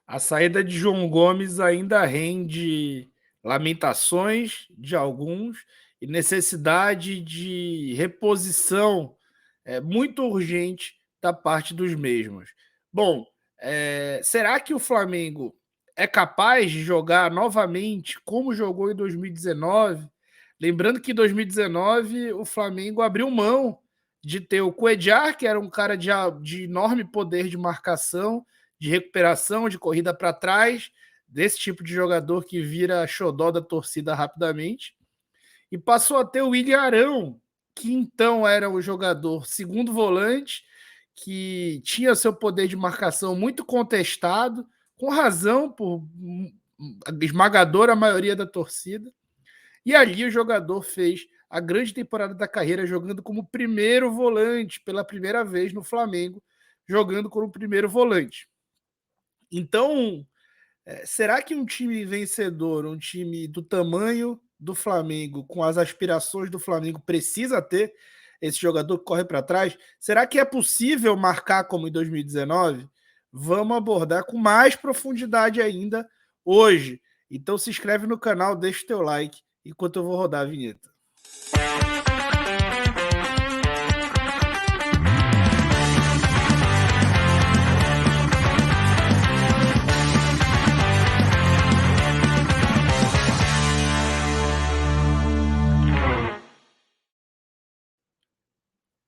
A saída de João Gomes ainda rende lamentações de alguns e necessidade de reposição muito urgente da parte dos mesmos. Bom, será que o Flamengo é capaz de jogar novamente como jogou em 2019? Lembrando que em 2019 o Flamengo abriu mão de ter o Cuéllar, que era um cara de enorme poder de marcação, de recuperação, de corrida para trás, desse tipo de jogador que vira xodó da torcida rapidamente, e passou a ter o William Arão, que então era o jogador segundo volante, que tinha seu poder de marcação muito contestado, com razão por esmagadora maioria da torcida, e ali o jogador fez a grande temporada da carreira jogando como primeiro volante, pela primeira vez no Flamengo, jogando como primeiro volante. Então, será que um time vencedor, um time do tamanho do Flamengo, com as aspirações do Flamengo, precisa ter esse jogador que corre para trás? Será que é possível marcar como em 2019? Vamos abordar com mais profundidade ainda hoje. Então se inscreve no canal, deixa o teu like, enquanto eu vou rodar a vinheta.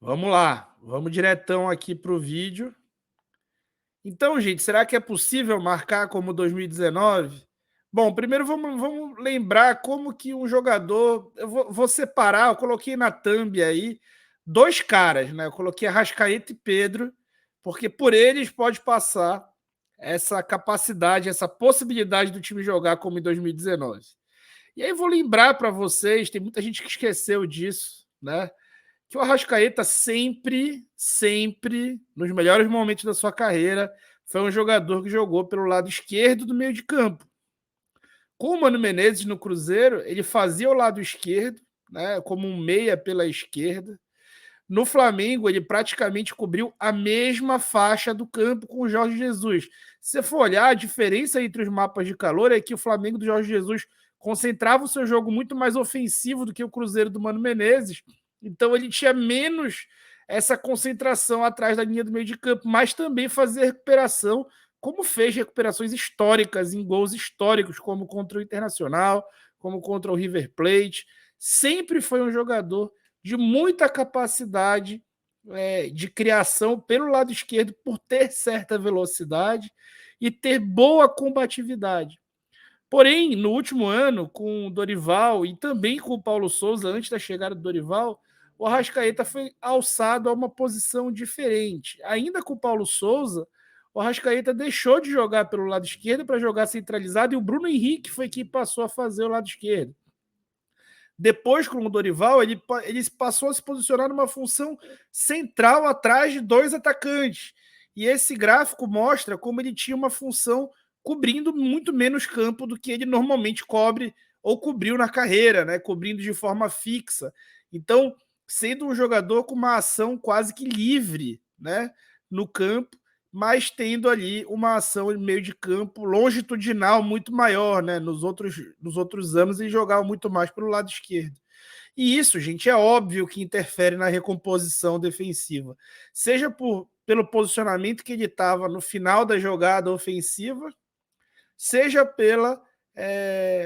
Vamos lá, vamos diretão aqui para o vídeo. Então, gente, será que é possível marcar como 2019? Bom, primeiro vamos lembrar como que um jogador... Eu vou separar, eu coloquei na thumb aí dois caras, né? Eu coloquei Arrascaeta e Pedro, porque por eles pode passar essa capacidade, essa possibilidade do time jogar como em 2019. E aí vou lembrar para vocês, tem muita gente que esqueceu disso, né? Que o Arrascaeta sempre, nos melhores momentos da sua carreira, foi um jogador que jogou pelo lado esquerdo do meio de campo. Com o Mano Menezes no Cruzeiro, ele fazia o lado esquerdo, né, como um meia pela esquerda. No Flamengo, ele praticamente cobriu a mesma faixa do campo com o Jorge Jesus. Se você for olhar, a diferença entre os mapas de calor é que o Flamengo do Jorge Jesus concentrava o seu jogo muito mais ofensivo do que o Cruzeiro do Mano Menezes. Então ele tinha menos essa concentração atrás da linha do meio de campo, mas também fazia recuperação, como fez recuperações históricas em gols históricos, como contra o Internacional, como contra o River Plate. Sempre foi um jogador de muita capacidade de criação pelo lado esquerdo, por ter certa velocidade e ter boa combatividade. Porém, no último ano, com o Dorival e também com o Paulo Souza, antes da chegada do Dorival, o Arrascaeta foi alçado a uma posição diferente. Ainda com o Paulo Souza, o Arrascaeta deixou de jogar pelo lado esquerdo para jogar centralizado e o Bruno Henrique foi quem passou a fazer o lado esquerdo. Depois, com o Dorival, ele passou a se posicionar numa função central atrás de dois atacantes. E esse gráfico mostra como ele tinha uma função cobrindo muito menos campo do que ele normalmente cobre ou cobriu na carreira, né? Cobrindo de forma fixa. Então, sendo um jogador com uma ação quase que livre, né, no campo, mas tendo ali uma ação em meio de campo longitudinal muito maior, né? Nos outros anos ele jogava muito mais pelo lado esquerdo. E isso, gente, é óbvio que interfere na recomposição defensiva. Seja pelo posicionamento que ele estava no final da jogada ofensiva, seja pela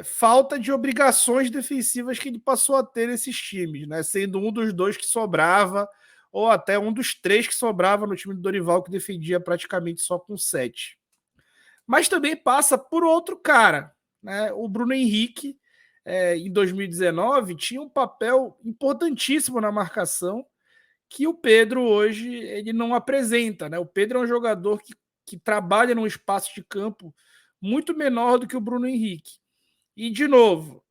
falta de obrigações defensivas que ele passou a ter nesses times, né? Sendo um dos dois que sobrava, ou até um dos três que sobrava no time do Dorival, que defendia praticamente só com 7. Mas também passa por outro cara, né? O Bruno Henrique, em 2019, tinha um papel importantíssimo na marcação que o Pedro hoje ele não apresenta, né? O Pedro é um jogador que trabalha num espaço de campo muito menor do que o Bruno Henrique. E, de novo,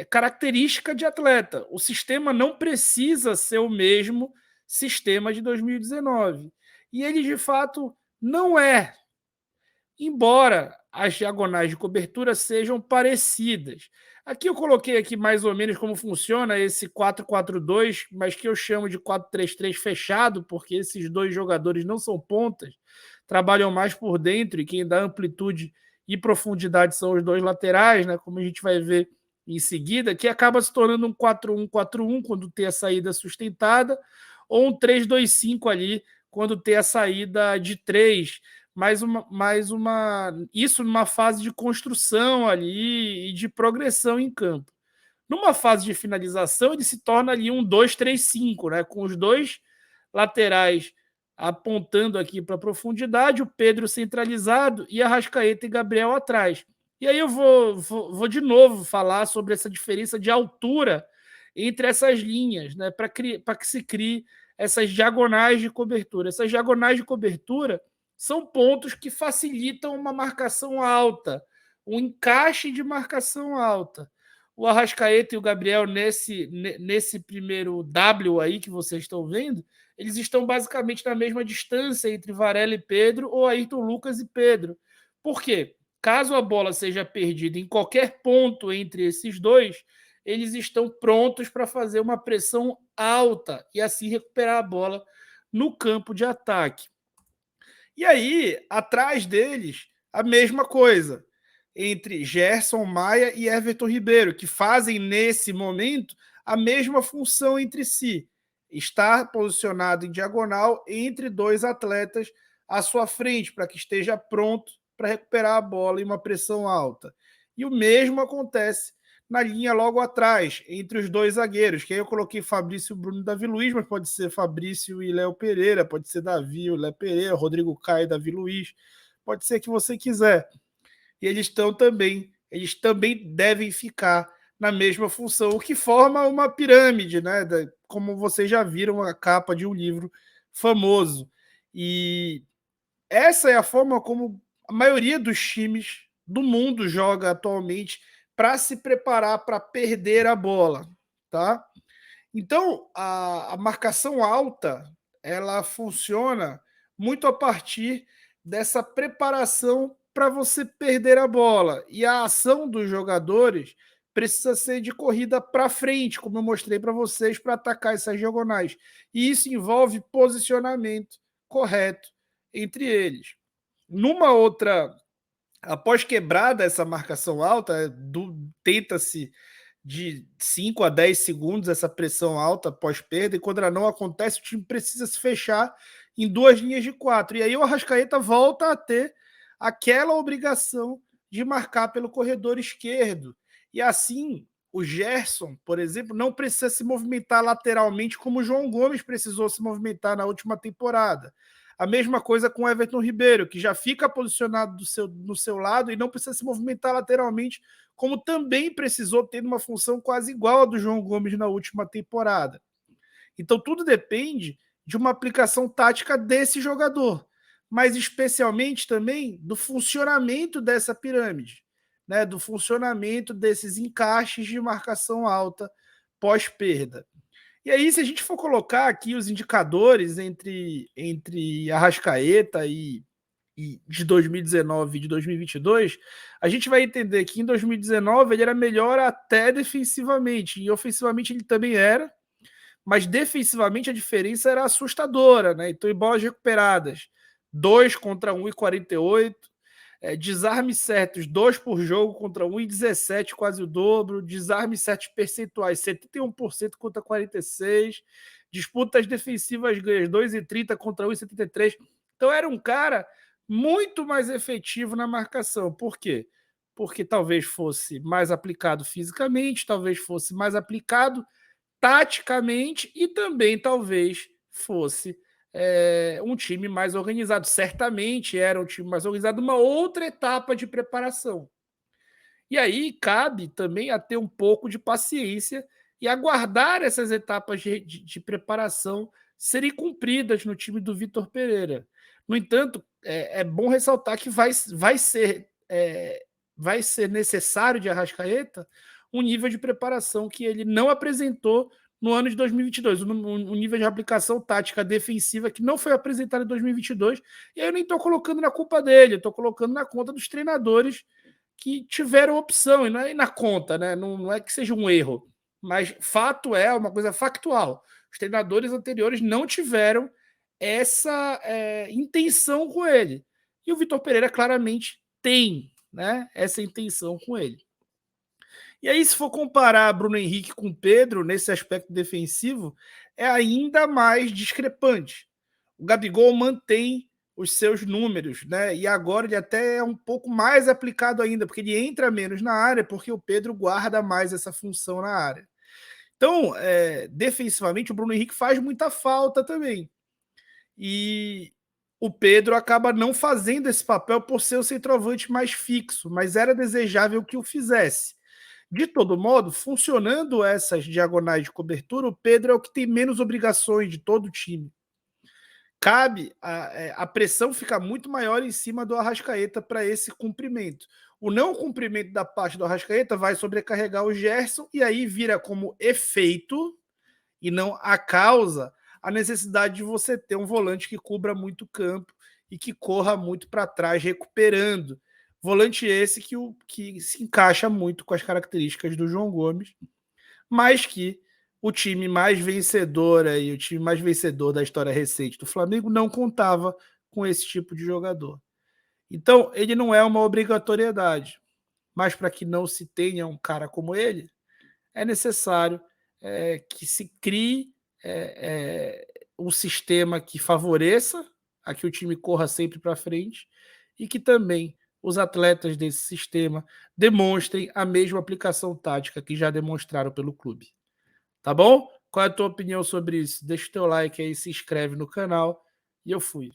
característica de atleta. O sistema não precisa ser o mesmo sistema de 2019. E ele, de fato, não é. Embora as diagonais de cobertura sejam parecidas. Aqui eu coloquei aqui mais ou menos como funciona esse 4-4-2, mas que eu chamo de 4-3-3 fechado, porque esses dois jogadores não são pontas. trabalham mais por dentro e quem dá amplitude e profundidade são os dois laterais, né? Como a gente vai ver em seguida, que acaba se tornando um 4-1-4-1 quando tem a saída sustentada, ou um 3-2-5 ali quando tem a saída de 3, isso numa fase de construção ali e de progressão em campo. Numa fase de finalização, ele se torna ali um 2-3-5, né? Com os dois laterais apontando aqui para a profundidade, o Pedro centralizado e Arrascaeta e Gabriel atrás. E aí eu vou de novo falar sobre essa diferença de altura entre essas linhas, né? Para que se crie essas diagonais de cobertura. Essas diagonais de cobertura são pontos que facilitam uma marcação alta, um encaixe de marcação alta. O Arrascaeta e o Gabriel, nesse primeiro W aí que vocês estão vendo, eles estão basicamente na mesma distância entre Varela e Pedro ou Ayrton Lucas e Pedro. Por quê? Caso a bola seja perdida em qualquer ponto entre esses dois, eles estão prontos para fazer uma pressão alta e assim recuperar a bola no campo de ataque. E aí, atrás deles, a mesma coisa, entre Gerson Maia e Everton Ribeiro, que fazem nesse momento a mesma função entre si, estar posicionado em diagonal entre dois atletas à sua frente, para que esteja pronto para recuperar a bola em uma pressão alta. E o mesmo acontece na linha logo atrás, entre os dois zagueiros, que aí eu coloquei Fabrício, Bruno e Davi Luiz, mas pode ser Fabrício e Léo Pereira, pode ser Davi e Léo Pereira, Rodrigo Caio e Davi Luiz, pode ser que você quiser. E eles também devem ficar na mesma função, o que forma uma pirâmide, né? Como vocês já viram a capa de um livro famoso. E essa é a forma como a maioria dos times do mundo joga atualmente para se preparar para perder a bola, tá? Então, a marcação alta, ela funciona muito a partir dessa preparação para você perder a bola. E a ação dos jogadores precisa ser de corrida para frente, como eu mostrei para vocês, para atacar essas diagonais. E isso envolve posicionamento correto entre eles. Numa outra, após quebrada essa marcação alta, tenta-se de 5 a 10 segundos essa pressão alta após perda, e quando ela não acontece, o time precisa se fechar em duas linhas de 4. E aí o Arrascaeta volta a ter aquela obrigação de marcar pelo corredor esquerdo. E assim, o Gerson, por exemplo, não precisa se movimentar lateralmente como o João Gomes precisou se movimentar na última temporada. A mesma coisa com o Everton Ribeiro, que já fica posicionado no seu lado e não precisa se movimentar lateralmente, como também precisou ter uma função quase igual à do João Gomes na última temporada. Então tudo depende de uma aplicação tática desse jogador, mas especialmente também do funcionamento dessa pirâmide, né? Do funcionamento desses encaixes de marcação alta pós-perda. E aí, se a gente for colocar aqui os indicadores entre Arrascaeta e de 2019 e de 2022, a gente vai entender que em 2019 ele era melhor até defensivamente, e ofensivamente ele também era, mas defensivamente a diferença era assustadora, né? Então, em bolas recuperadas, 2 contra 1,48, desarmes certos, 2 por jogo contra 1,17, quase o dobro, desarmes certos percentuais, 71% contra 46%, disputas defensivas ganhas, 2,30 contra 1,73. Então era um cara muito mais efetivo na marcação. Por quê? Porque talvez fosse mais aplicado fisicamente, talvez fosse mais aplicado taticamente e também talvez fosse um time mais organizado. Certamente era um time mais organizado, uma outra etapa de preparação. E aí cabe também a ter um pouco de paciência e aguardar essas etapas de preparação serem cumpridas no time do Vitor Pereira. No entanto, é bom ressaltar que vai ser necessário de Arrascaeta um nível de preparação que ele não apresentou no ano de 2022, um nível de aplicação tática defensiva que não foi apresentado em 2022, e aí eu nem estou colocando na culpa dele, eu estou colocando na conta dos treinadores que tiveram opção, e não é na conta, né? Não é que seja um erro, mas fato é uma coisa factual. Os treinadores anteriores não tiveram essa intenção com ele. E o Vitor Pereira claramente tem, né, essa intenção com ele. E aí, se for comparar Bruno Henrique com Pedro nesse aspecto defensivo, é ainda mais discrepante. O Gabigol mantém os seus números, né? E agora ele até é um pouco mais aplicado ainda, porque ele entra menos na área, porque o Pedro guarda mais essa função na área. Então, defensivamente, o Bruno Henrique faz muita falta também. E o Pedro acaba não fazendo esse papel por ser o centroavante mais fixo, mas era desejável que o fizesse. De todo modo, funcionando essas diagonais de cobertura, o Pedro é o que tem menos obrigações de todo o time. A pressão fica muito maior em cima do Arrascaeta para esse cumprimento. O não cumprimento da parte do Arrascaeta vai sobrecarregar o Gerson e aí vira como efeito e não a causa a necessidade de você ter um volante que cubra muito campo e que corra muito para trás recuperando. Volante esse que se encaixa muito com as características do João Gomes, mas que o time mais vencedor e o time mais vencedor da história recente do Flamengo não contava com esse tipo de jogador. Então, ele não é uma obrigatoriedade, mas para que não se tenha um cara como ele, é necessário que se crie um sistema que favoreça a que o time corra sempre para frente e que também os atletas desse sistema demonstrem a mesma aplicação tática que já demonstraram pelo clube. Tá bom? Qual é a tua opinião sobre isso? Deixa o teu like aí, se inscreve no canal e eu fui.